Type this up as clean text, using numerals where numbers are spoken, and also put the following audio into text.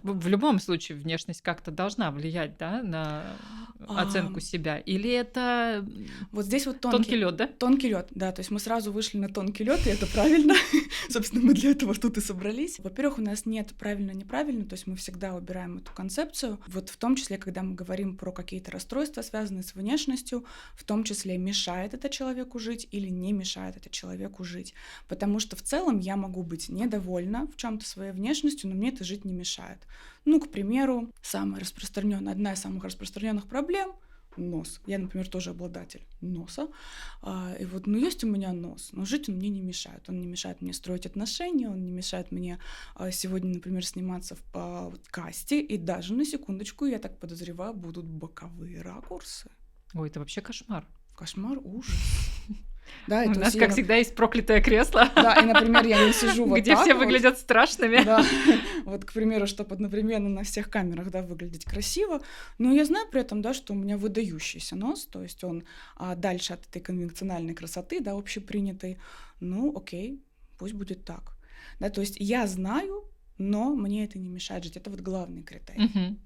В любом случае внешность как-то должна влиять, да, на А, оценку себя? Или это Вот здесь вот тонкий лед, да? тонкий лед, да, то есть мы сразу вышли на тонкий лед, и это правильно. Собственно, мы для этого тут и собрались. Во-первых, у нас нет правильно-неправильно, то есть мы всегда убираем эту концепцию. Вот в том числе, когда мы говорим про какие-то расстройства, связанные с внешностью, в том числе мешает это человеку жить или не мешает это человеку жить. Потому что в целом я могу быть недовольна в чем-то своей внешностью, но мне это жить не мешает. Ну, к примеру, одна из самых распространенных проблем — нос. Я, например, тоже обладатель носа. И вот, ну, есть у меня нос, но жить он мне не мешает. Он не мешает мне строить отношения, он не мешает мне сегодня, например, сниматься в касте, и даже, на секундочку, я так подозреваю, будут боковые ракурсы. Ой, это вообще кошмар. Кошмар, ужас. Да, У это нас, как всегда, есть проклятое кресло. Да, и, например, я не сижу вот где так все вот. выглядят страшными. Да, вот, к примеру, чтобы одновременно на всех камерах, да, выглядеть красиво. Но я знаю при этом, да, что у меня выдающийся нос, то есть он дальше от этой конвенциональной красоты, да, общепринятой. Ну, окей, пусть будет так. Да, то есть я знаю, но мне это не мешает жить. Это вот главный критерий. Мгм.